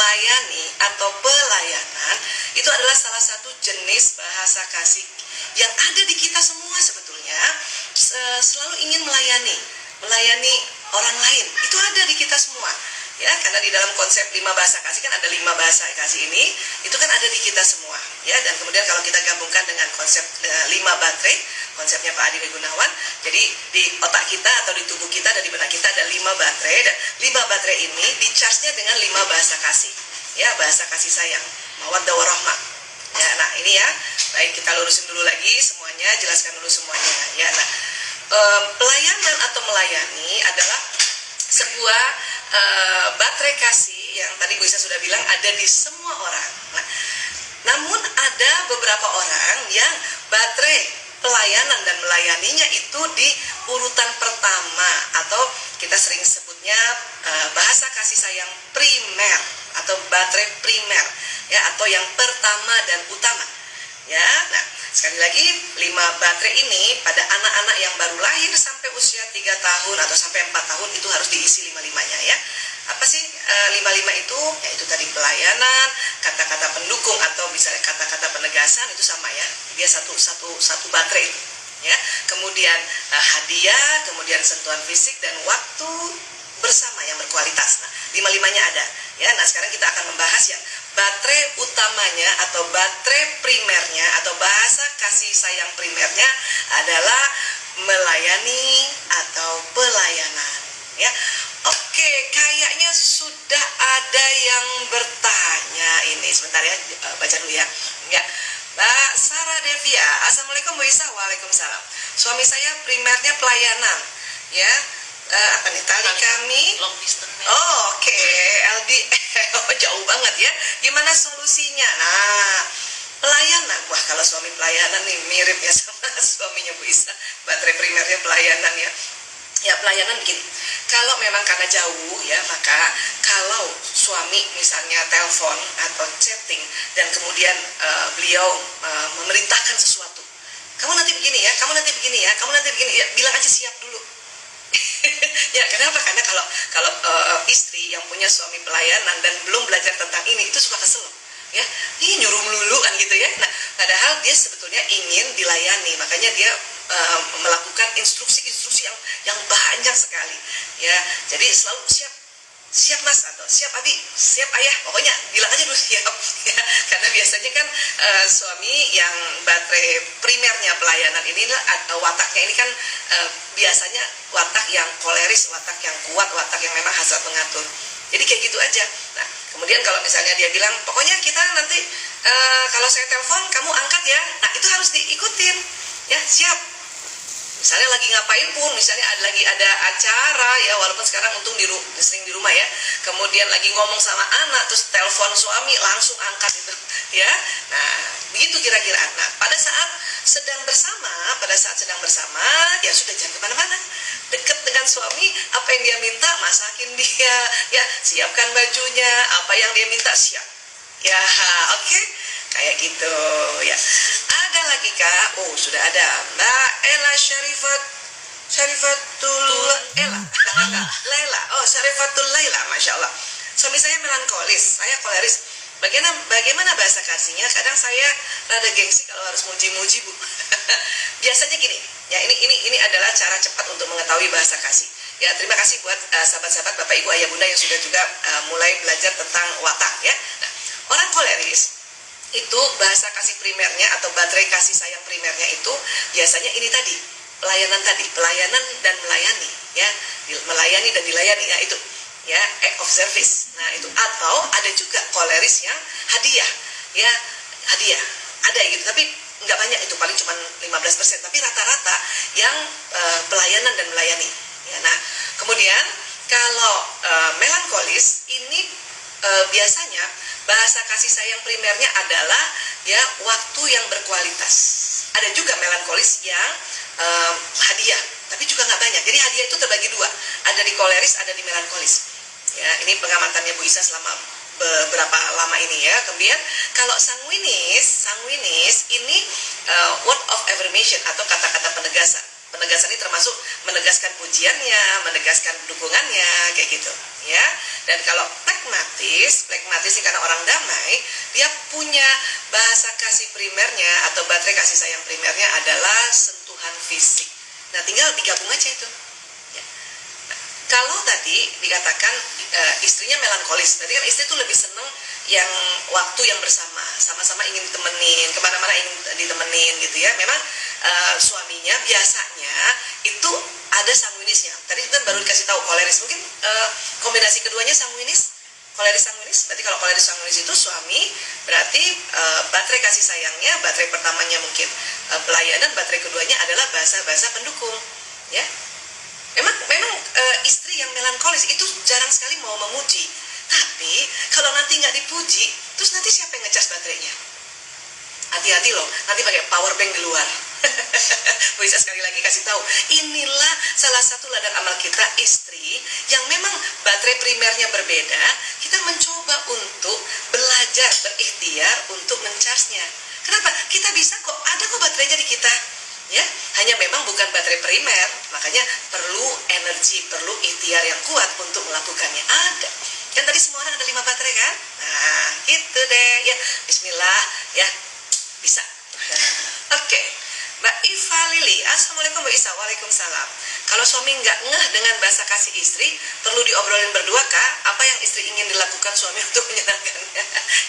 melayani atau pelayanan itu adalah salah satu jenis bahasa kasih yang ada di kita semua sebetulnya. Selalu ingin melayani orang lain, itu ada di kita semua ya, karena di dalam konsep 5 bahasa kasih kan ada 5 bahasa kasih ini, itu kan ada di kita semua ya. Dan kemudian kalau kita gabungkan dengan konsep 5 baterai, konsepnya Pak Adi Gunawan, jadi di otak kita atau di tubuh kita dan di benak kita ada 5 baterai, dan 5 baterai ini di-charge-nya dengan 5 bahasa kasih ya, bahasa kasih sayang, mawaddah warahmah ya. Nah ini ya, baik, kita lurusin dulu lagi semuanya, jelaskan dulu semuanya ya. Nah, pelayanan atau melayani adalah sebuah baterai kasih yang tadi Bu Isa sudah bilang ada di semua orang. Nah, namun ada beberapa orang yang baterai pelayanan dan melayaninya itu di urutan pertama, atau kita sering sebutnya bahasa kasih sayang primer atau baterai primer ya, atau yang pertama dan utama ya. Nah, sekali lagi 5 baterai ini pada anak-anak yang baru lahir sampai usia 3 tahun atau sampai 4 tahun itu harus diisi 5-5-nya ya. Apa sih 5-5 itu? Ya itu tadi pelayanan, kata-kata pendukung atau misalnya kata-kata penegasan itu sama ya. Dia satu baterai itu ya. Kemudian hadiah, kemudian sentuhan fisik dan waktu bersama yang berkualitas. Nah, 5-5-nya ada ya. Nah, sekarang kita akan membahas yang baterai utamanya atau baterai primernya atau bahasa kasih sayang primernya adalah melayani atau pelayanan ya. Oke, kayaknya sudah ada yang bertanya ini. Sebentar ya, baca dulu ya. Ya. Mbak Sarah Devia, Assalamualaikum Bu Isa. Waalaikumsalam. Suami saya primernya pelayanan ya. Apa nih, tali kami long distance. oke. LDL jauh banget ya. Gimana solusinya? Nah, pelayanan, wah kalau suami pelayanan nih mirip ya sama suaminya Bu Isa, baterai primernya pelayanan ya. Ya, pelayanan begini, kalau memang karena jauh ya, maka kalau suami misalnya telepon atau chatting dan kemudian beliau memerintahkan sesuatu, kamu nanti begini ya, kamu nanti begini ya, kamu nanti begini ya, bilang aja siap dulu. Ya, kenapa? Karena kalau istri yang punya suami pelayanan dan belum belajar tentang ini, itu suka kesel ya, ini nyuruh melulu kan gitu ya. Nah, padahal dia sebetulnya ingin dilayani, makanya dia melakukan instruksi-instruksi yang banyak sekali ya. Jadi selalu siap mas, atau siap abi, siap ayah, pokoknya bilang aja dulu siap ya. Karena biasanya kan suami yang baterai primernya pelayanan ini wataknya ini kan biasanya watak yang koleris, watak yang kuat, watak yang memang hasrat mengatur. Jadi kayak gitu aja. Nah, kemudian kalau misalnya dia bilang pokoknya kita nanti kalau saya telepon kamu angkat ya, nah itu harus diikutin ya, siap. Misalnya lagi ngapain pun, misalnya lagi ada acara ya, walaupun sekarang untung sering di rumah ya, kemudian lagi ngomong sama anak terus telepon suami langsung angkat itu ya. Nah, begitu kira-kira. Nah, pada saat sedang bersama ya sudah, jangan kemana-mana, deket dengan suami, apa yang dia minta masakin dia ya, siapkan bajunya, apa yang dia minta siap ya. Oke, kayak gitu ya. Ada lagi Kak? Oh, sudah ada Mbak Ella Syarifatul Ella Laila. Oh, Syarifatul Laila, Masya Allah. Suami saya melankolis, saya koleris. Bagaimana bahasa kasihnya? Kadang saya rada gengsi kalau harus muji-muji Bu. Biasanya gini ya, ini adalah cara cepat untuk mengetahui bahasa kasih ya. Terima kasih buat sahabat-sahabat Bapak Ibu Ayah Bunda yang sudah juga mulai belajar tentang watak ya. Nah, orang koleris itu bahasa kasih primernya atau baterai kasih sayang primernya itu biasanya ini tadi, pelayanan dan melayani ya, melayani dan dilayani ya, itu ya, act of service. Nah itu, atau ada juga koleris yang hadiah ya, hadiah ada gitu, tapi nggak banyak, itu paling cuma 15%, tapi rata-rata yang pelayanan dan melayani ya. Nah kemudian kalau melankolis ini biasanya bahasa kasih sayang primernya adalah ya waktu yang berkualitas. Ada juga melankolis yang hadiah, tapi juga nggak banyak. Jadi hadiah itu terbagi dua, ada di koleris, ada di melankolis ya. Ini pengamatannya Bu Isa selama beberapa lama ini ya. Kemudian kalau sanguinis ini word of affirmation atau kata-kata penegasan. Penegasan ini termasuk menegaskan pujiannya, menegaskan dukungannya, kayak gitu ya. Dan kalau pragmatis ini karena orang damai, dia punya bahasa kasih primernya atau baterai kasih sayang primernya adalah sentuhan fisik. Nah, tinggal digabung aja itu. Ya. Nah, kalau tadi dikatakan istrinya melankolis, berarti kan istri tuh lebih seneng yang waktu yang bersama, sama-sama ingin ditemenin, kemana-mana ingin ditemenin gitu ya. Memang suaminya biasanya itu ada sanguinisnya. Tadi kan baru dikasih tahu koleris, mungkin kombinasi keduanya sanguinis, koleris sanguinis. Berarti kalau koleris sanguinis itu suami, berarti baterai kasih sayangnya, baterai pertamanya mungkin pelayanan, baterai keduanya adalah bahasa-bahasa pendukung, ya. Memang istri yang melankolis itu jarang sekali mau memuji. Tapi kalau nanti nggak dipuji, terus nanti siapa yang ngecas baterainya? Hati-hati loh, nanti pakai power bank di luar. Bisa sekali lagi kasih tahu, inilah salah satu ladang amal kita, istri yang memang baterai primernya berbeda. Kita mencoba untuk belajar, berikhtiar untuk mencharge-nya. Kenapa? Kita bisa kok, ada kok baterainya di kita. Ya, hanya memang bukan baterai primer, makanya perlu energi, perlu ikhtiar yang kuat untuk melakukannya. Ada. Kan tadi semua orang ada 5 baterai kan? Nah, gitu deh. Ya, bismillah ya. Bisa. Oke. Mbak Iva Lili, Assalamualaikum Mbak Isa. Waalaikumsalam. Kalau suami nggak ngeh dengan bahasa kasih istri, perlu diobrolin berdua kah? Apa yang istri ingin dilakukan suami untuk menyenangkannya?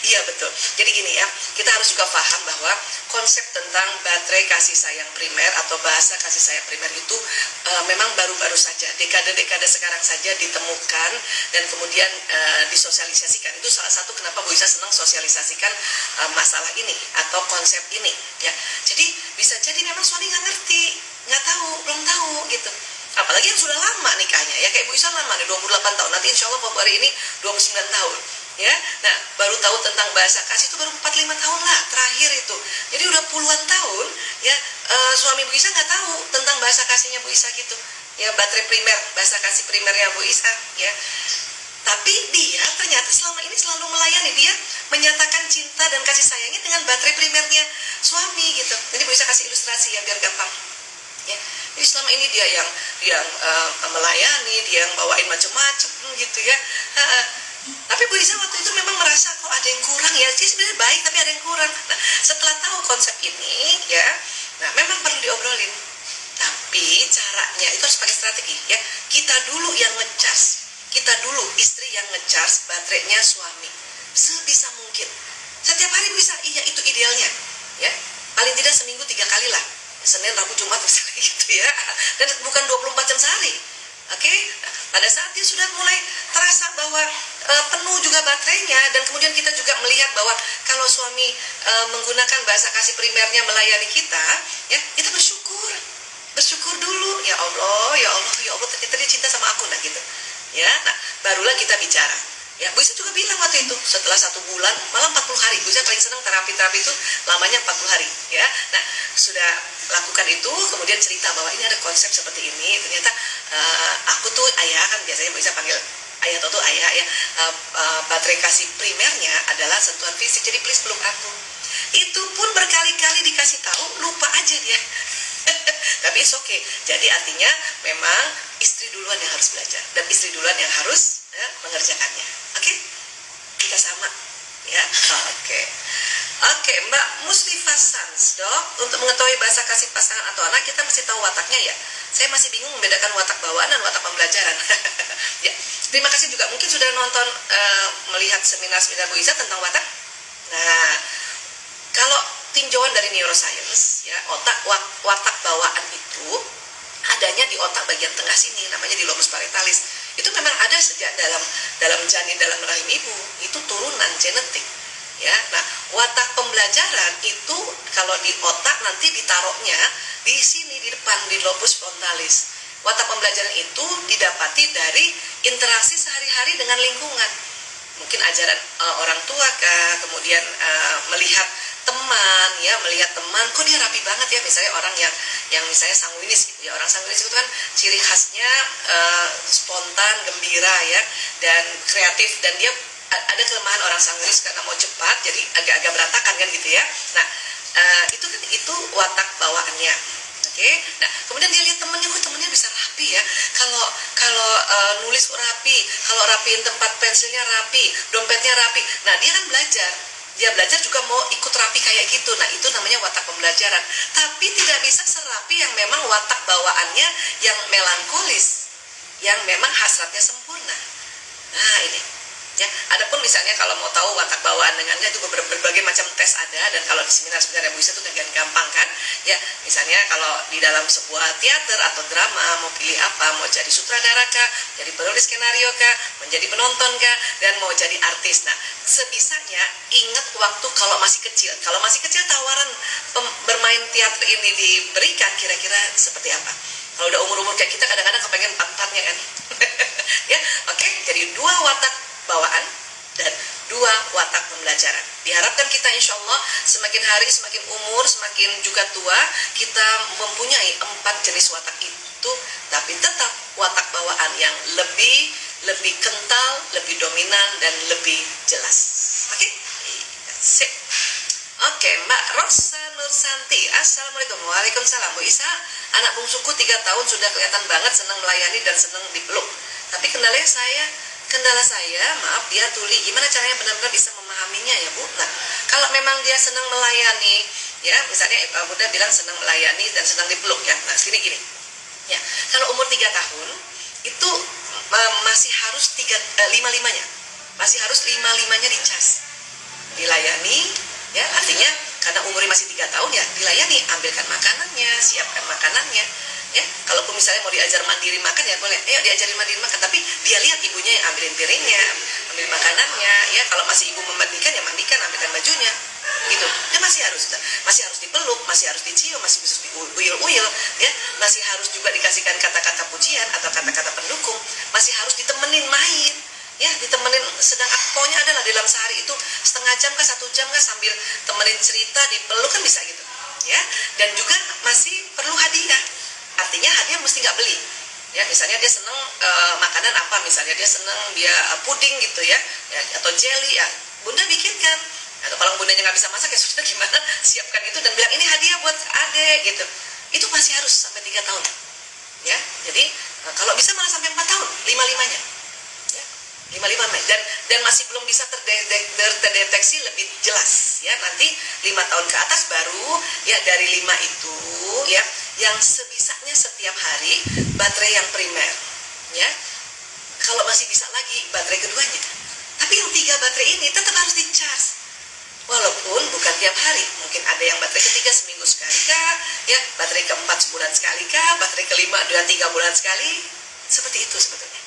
Iya betul. Jadi gini ya, kita harus juga paham bahwa konsep tentang baterai kasih sayang primer atau bahasa kasih sayang primer itu memang baru-baru saja, dekade-dekade sekarang saja ditemukan dan kemudian disosialisasikan. Itu salah satu kenapa Bu Isa senang sosialisasikan masalah ini atau konsep ini. Ya, jadi bisa jadi memang suami nggak ngerti, nggak tahu, belum tahu gitu. Apalagi yang sudah lama nikahnya ya, kayak Bu Isa lama nih, 28 tahun, nanti insya Allah Februari ini 29 tahun ya. Nah, baru tahu tentang bahasa kasih itu baru 45 tahun lah terakhir itu. Jadi udah puluhan tahun ya, suami Bu Isa nggak tahu tentang bahasa kasihnya Bu Isa gitu ya, baterai primer, bahasa kasih primernya Bu Isa ya. Tapi dia ternyata selama ini selalu melayani, dia menyatakan cinta dan kasih sayangnya dengan baterai primernya suami gitu. Jadi bisa kasih ilustrasi ya biar gampang. Ya. Jadi selama ini dia yang melayani, dia yang bawain macam-macam gitu ya. Tapi Bu Isa waktu itu memang merasa kok ada yang kurang ya. Sih sebenarnya baik tapi ada yang kurang. Nah, setelah tahu konsep ini ya, nah memang perlu diobrolin. Tapi caranya itu harus pakai strategi ya. Kita dulu yang ngecas. Kita dulu istri yang ngecharge baterainya suami sebisa mungkin. Setiap hari bisa, iya itu idealnya ya. Paling tidak seminggu 3 kali lah, Senin, Rabu, Jumat misalnya gitu ya. Dan bukan 24 jam sehari. Oke? Nah, pada saat dia sudah mulai terasa bahwa penuh juga baterainya, dan kemudian kita juga melihat bahwa kalau suami menggunakan bahasa kasih primernya melayani kita, ya kita bersyukur dulu. Ya Allah, ternyata dia cinta sama aku, nah gitu. Ya, nah barulah kita bicara. Ya, Bu Isa juga bilang waktu itu setelah 1 bulan, malah 40 hari. Bu Isa paling senang terapi itu lamanya 40 hari. Ya, nah sudah lakukan itu, kemudian cerita bahwa ini ada konsep seperti ini. Ternyata aku tuh ayah, kan biasanya Bu Isa panggil ayah atau tuh ayah ya. Baterai kasih primernya adalah sentuhan fisik. Jadi please peluk aku. Itu pun berkali-kali dikasih tahu, lupa aja dia. Tapi it's okay. Jadi artinya memang istri duluan yang harus belajar dan istri duluan yang harus mengerjakannya. Oke? Kita sama ya. Oke, Mbak Muslifa Sans, Dok, untuk mengetahui bahasa kasih pasangan atau anak kita mesti tahu wataknya ya. Saya masih bingung membedakan watak bawaan dan watak pembelajaran. Ya, terima kasih juga mungkin sudah nonton melihat seminar-seminar Bu Isa tentang watak. Nah, kalau tinjauan dari neuroscience ya, watak bawaan itu adanya di otak bagian tengah sini, namanya di lobus parietalis. Itu memang ada sejak dalam janin dalam rahim ibu, itu turunan genetik ya. Nah, watak pembelajaran itu kalau di otak nanti ditaruhnya di sini di depan di lobus frontalis. Watak pembelajaran itu didapati dari interaksi sehari-hari dengan lingkungan. Mungkin ajaran orang tua kah, kemudian melihat teman ya, melihat teman kok dia rapi banget ya, misalnya orang yang misalnya sanguinis gitu ya. Orang sanguinis itu kan ciri khasnya spontan, gembira ya, dan kreatif, dan dia ada kelemahan orang sanguinis karena mau cepat jadi agak-agak berantakan kan gitu ya. Nah, itu watak bawaannya. Oke, nah kemudian dia lihat temennya, kok temennya bisa rapi ya. Kalau kalau nulis kok rapi, kalau rapiin tempat pensilnya rapi, dompetnya rapi. Nah dia kan belajar, dia belajar juga mau ikut rapi kayak gitu. Nah itu namanya watak pembelajaran. Tapi tidak bisa serapi yang memang watak bawaannya yang melankolis, yang memang hasratnya sempurna. Nah ini. Ya, adapun misalnya kalau mau tahu watak bawaan dengannya itu berbagai macam tes ada, dan kalau di seminar-seminar yang bisa itu dengan gampang kan ya. Misalnya kalau di dalam sebuah teater atau drama mau pilih apa, mau jadi sutradara kah, jadi penulis skenario kah, menjadi penonton kah, dan mau jadi artis. Nah sebisanya ingat waktu kalau masih kecil tawaran bermain teater ini diberikan, kira-kira seperti apa. Kalau udah umur-umur kayak kita kadang-kadang kepengen empat-empatnya kan. Ya, oke. Jadi 2 watak bawaan dan 2 watak pembelajaran. Diharapkan kita insya Allah semakin hari, semakin umur, semakin juga tua, kita mempunyai 4 jenis watak itu, tapi tetap watak bawaan yang lebih kental, lebih dominan, dan lebih jelas. Oke? Sip. Oke, Mbak Rosa Nursanti. Assalamualaikum. Waalaikumsalam. Bu Isa, anak bungsuku 3 tahun sudah kelihatan banget senang melayani dan senang dipeluk. Tapi kendala saya, maaf, dia tuli. Gimana caranya benar-benar bisa memahaminya ya Bu? Nah, kalau memang dia senang melayani, ya, misalnya Bunda bilang senang melayani dan senang dipeluk ya. Nah, gini. Ya, kalau umur 3 tahun itu masih harus 5-5-nya. Masih harus 5-5-nya dicas. Dilayani, ya, artinya karena umurnya masih 3 tahun ya, dilayani, ambilkan makanannya, siapkan makanannya. Ya, kalaupun misalnya mau diajar mandiri makan ya boleh, ayo diajarin mandiri makan, tapi dia lihat ibunya yang ambilin piringnya, ambil makanannya, ya, kalau masih ibu memandikan ya mandikan, ambilkan bajunya, gitu. Ya masih harus dipeluk, masih harus dicium, masih harus diuyul-uyul, ya, masih harus juga dikasihkan kata-kata pujian atau kata-kata pendukung, masih harus ditemenin main, ya, ditemenin, sedang pokoknya adalah dalam sehari itu setengah jam kah 1 jam kah sambil temenin cerita, dipeluk kan bisa gitu, ya, dan juga masih perlu hadiah. Artinya hadiah mesti nggak beli, ya, misalnya dia seneng makanan apa, misalnya dia seneng puding gitu ya, atau jelly ya, Bunda bikinkan. Atau kalau bundanya nggak bisa masak ya sudah, gimana, siapkan itu dan bilang ini hadiah buat adek gitu. Itu masih harus sampai 3 tahun, ya. Jadi kalau bisa malah sampai 4 tahun, 5-5-nya, ya, 5-5 dan masih belum bisa terdeteksi lebih jelas, ya. Nanti 5 tahun ke atas baru, ya, dari 5 itu, ya, yang sebisanya setiap hari baterai yang primer, ya. Kalau masih bisa lagi baterai keduanya. Tapi yang 3 baterai ini tetap harus di-charge. Walaupun bukan tiap hari, mungkin ada yang baterai ketiga seminggu sekali kah, ya, baterai keempat sebulan sekali kah, baterai kelima 2-3 bulan sekali. Seperti itu sebetulnya.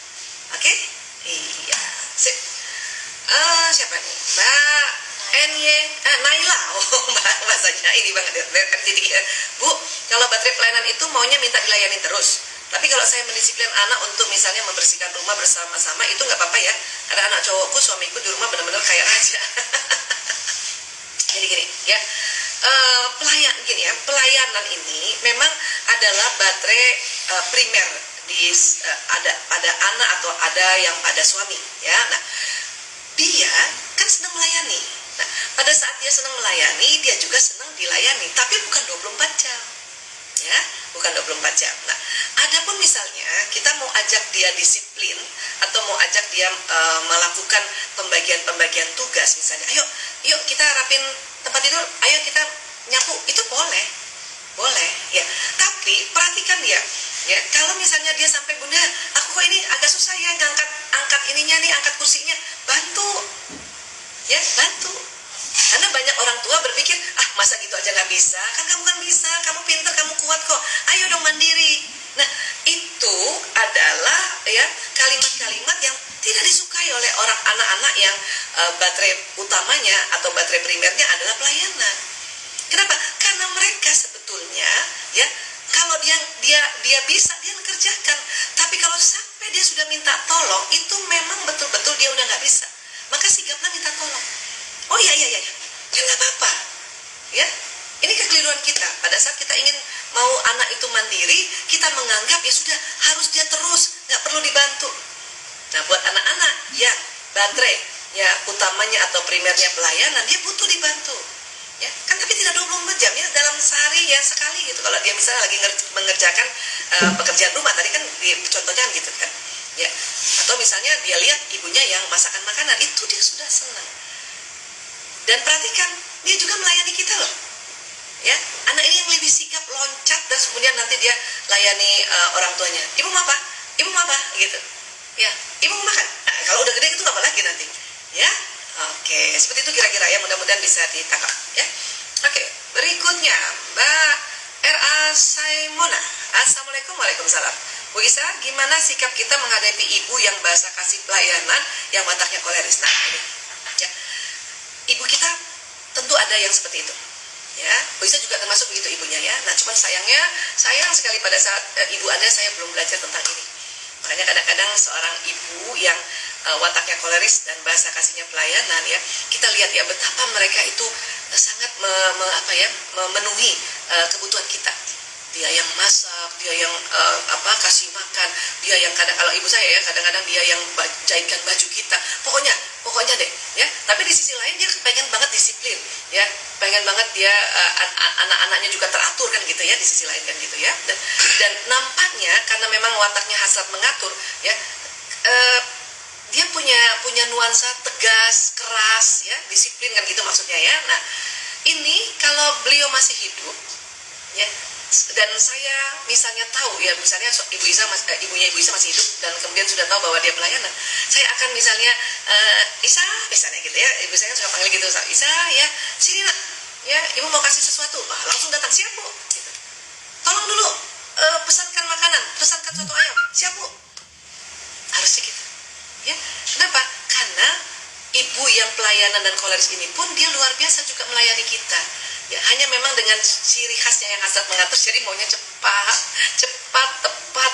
Oke? Iya. Sip. Siapa nih? Mbak Naila. Oh, bahasanya ini banget ya. Bu, kalau baterai pelayanan itu maunya minta dilayani terus. Tapi kalau saya mendisiplin anak untuk misalnya membersihkan rumah bersama-sama, itu nggak apa-apa ya. Karena anak cowokku, suamiku di rumah benar-benar kayak raja. Jadi gini, ya. Pelayanan ini memang adalah baterai primer ada pada anak atau ada yang pada suami, ya. Nah, dia kan senang melayani. Nah, pada saat dia senang melayani, dia juga senang dilayani, tapi bukan 24 jam. Ya, bukan 24 jam. Nah, adapun misalnya kita mau ajak dia disiplin atau mau ajak dia melakukan pembagian tugas, misalnya, ayo kita rapin tempat tidur, ayo kita nyapu, itu boleh, ya. Tapi perhatikan dia, ya. Kalau misalnya dia sampai, Bunda, aku kok ini agak susah ya angkat ininya nih, angkat kursinya, bantu, ya, bantu. Karena banyak orang tua berpikir, masa gitu aja nggak bisa, kan kamu kan bisa, kamu pintar, kamu kuat kok, ayo dong mandiri. Nah, itu adalah, ya, kalimat-kalimat yang tidak disukai oleh orang anak-anak yang baterai utamanya atau baterai primernya adalah pelayanan. Kenapa? Karena mereka sebetulnya, ya, kalau dia bisa, dia kerjakan. Tapi kalau sampai dia sudah minta tolong, itu memang betul-betul dia udah nggak bisa. Maka sigaplah minta tolong. Oh iya, ya nggak apa-apa, ya. Ini kekeliruan kita. Pada saat kita ingin mau anak itu mandiri, kita menganggap ya sudah harus dia terus, nggak perlu dibantu. Nah, buat anak-anak yang baterai ya utamanya atau primernya pelayanan, dia butuh dibantu. ya kan, tapi tidak 24 jam ya, dalam sehari ya sekali gitu. Kalau dia misalnya lagi mengerjakan pekerjaan rumah tadi kan contohnya gitu kan ya, atau misalnya dia lihat ibunya yang masakkan makanan, itu dia sudah senang. Dan perhatikan, dia juga melayani kita loh ya. Anak ini yang lebih sikap loncat dan kemudian nanti dia layani orang tuanya, ibu mau apa, ibu mau apa gitu ya, ibu mau makan. Nah, kalau udah gede itu apa lagi nanti ya. Oke, seperti itu kira-kira ya, mudah-mudahan bisa ditangkap ya. Oke, berikutnya Mbak R.A. Saimona. Assalamualaikum. Waalaikumsalam. Bu Isa, gimana sikap kita menghadapi ibu yang bahasa kasih pelayanan yang wataknya koleris? Nah, ini ya, ibu kita tentu ada yang seperti itu ya. Bu Isa juga termasuk begitu ibunya ya. Nah, cuman sayang sekali pada saat ibu ada, saya belum belajar tentang ini. Makanya kadang-kadang seorang ibu yang wataknya koleris dan bahasa kasihnya pelayanan ya, kita lihat ya betapa mereka itu sangat memenuhi kebutuhan kita. Dia yang masak, dia yang kasih makan, dia yang kalau ibu saya ya kadang-kadang dia yang jahitkan baju kita. Pokoknya deh ya. Tapi di sisi lain dia pengen banget disiplin ya, pengen banget dia anak-anaknya juga teratur kan gitu ya, di sisi lain kan gitu ya. Dan nampaknya karena memang wataknya hasrat mengatur ya, dia punya nuansa tegas, keras ya, disiplin kan gitu maksudnya ya. Nah, ini kalau beliau masih hidup ya, dan saya misalnya tahu ya, misalnya ibunya Ibu Isa masih hidup dan kemudian sudah tahu bahwa dia pelayanan, saya akan misalnya Isa misalnya gitu ya, ibu saya suka panggil gitu, Isa ya sini nak ya, ibu mau kasih sesuatu. Wah, langsung datang, siap bu gitu. Tolong dulu pesankan makanan, pesankan soto ayam, siap bu. Harusnya gitu ya. Kenapa? Karena ibu yang pelayanan dan koleris ini pun dia luar biasa juga melayani kita ya, hanya memang dengan ciri khasnya yang hasrat mengatur, jadi maunya cepat tepat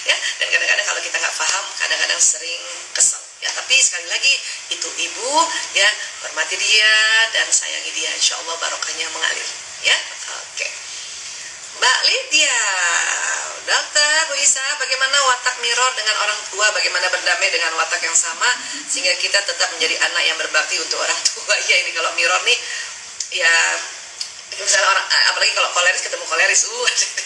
ya. Dan kadang-kadang kalau kita nggak paham, kadang-kadang sering kesel ya. Tapi sekali lagi, itu ibu ya, hormati dia dan sayangi dia, insya Allah barokahnya mengalir ya. Oke, Mbak Lydia, Dokter Bu Isa, bagaimana watak mirror dengan orang tua, bagaimana berdamai dengan watak yang sama sehingga kita tetap menjadi anak yang berbakti untuk orang tua ya. Ini kalau mirror nih ya, misalnya orang, apalagi kalau koleris ketemu koleris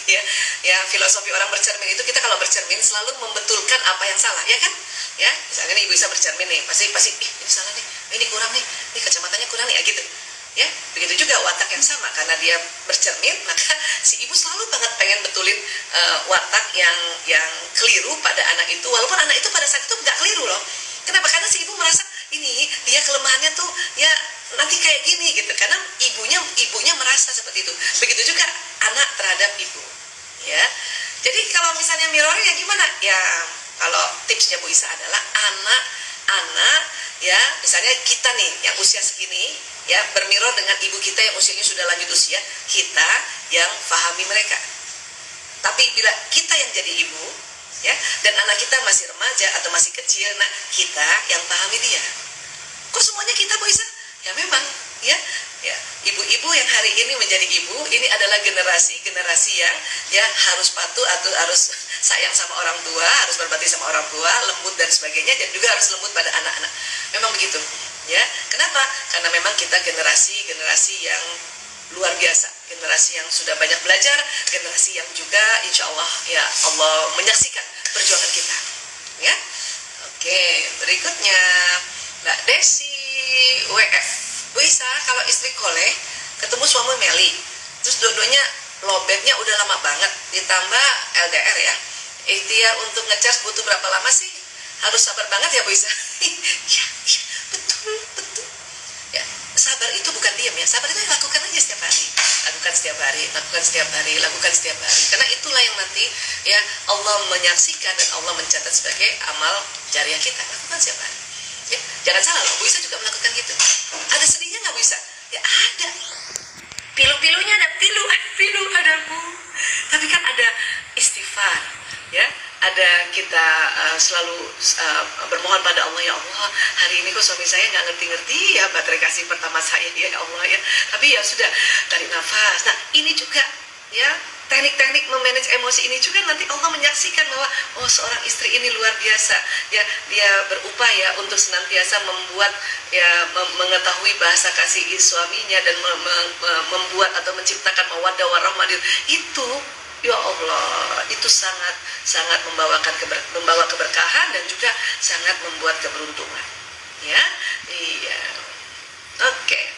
ya, filosofi orang bercermin itu, kita kalau bercermin selalu membetulkan apa yang salah ya kan ya. Misalnya nih Ibu Isa bercermin nih, pasti ini salah nih, ini kurang nih, ini kacamatanya kurang nih ya gitu ya. Begitu juga watak yang sama, karena dia bercermin, maka si ibu selalu banget pengen betulin watak yang keliru pada anak itu, walaupun anak itu pada saat itu nggak keliru loh. Kenapa? Karena si ibu merasa ini dia kelemahannya tuh ya nanti kayak gini gitu, karena ibunya merasa seperti itu. Begitu juga anak terhadap ibu ya. Jadi kalau misalnya mirroring ya gimana ya, kalau tipsnya Bu Isa adalah anak ya, misalnya kita nih yang usia segini ya, bermirror dengan ibu kita yang usianya sudah lanjut usia, kita yang pahami mereka. Tapi bila kita yang jadi ibu ya, dan anak kita masih remaja atau masih kecil, nah kita yang pahami dia. Kok semuanya kita Bu Isa? Ya memang ya, ibu-ibu yang hari ini menjadi ibu, ini adalah generasi yang ya harus patuh atau harus sayang sama orang tua, harus berbakti sama orang tua, lembut dan sebagainya, dan juga harus lembut pada anak-anak. Memang begitu ya. Kenapa? Karena memang kita generasi yang luar biasa, generasi yang sudah banyak belajar, generasi yang juga insya Allah ya Allah menyaksikan perjuangan kita ya. Oke, berikutnya Mbak Desi WF. Bu Isa, kalau istri koleh ketemu suami Meli, terus dua-duanya lobetnya udah lama banget, ditambah LDR ya, ikhtiar untuk ngecas butuh berapa lama sih? Harus sabar banget ya Bu Isa. Ya, betul ya. Sabar itu bukan diam ya, sabar itu lakukan aja setiap hari, lakukan setiap hari, karena itulah yang nanti ya Allah menyaksikan dan Allah mencatat sebagai amal jariah kita. Lakukan setiap hari ya. Jangan salah loh, Bu Isa juga melakukan gitu. Ada sedihnya nggak Bu Isa? Ya ada. Pilu-pilunya ada, pilu ada Bu. Tapi kan ada istighfar ya, ada kita selalu bermohon pada Allah, ya Allah hari ini kok suami saya nggak ngerti-ngerti ya baterai kasih pertama saya ya Allah ya. Tapi ya sudah, tarik nafas. Nah ini juga ya, teknik-teknik memanage emosi ini juga nanti Allah menyaksikan bahwa oh seorang istri ini luar biasa, ya dia berupaya untuk senantiasa membuat ya mengetahui bahasa kasih suaminya dan membuat atau menciptakan mawaddah warahmah itu. Ya Allah, itu sangat sangat membawa keberkahan dan juga sangat membuat keberuntungan. Ya, iya. Oke.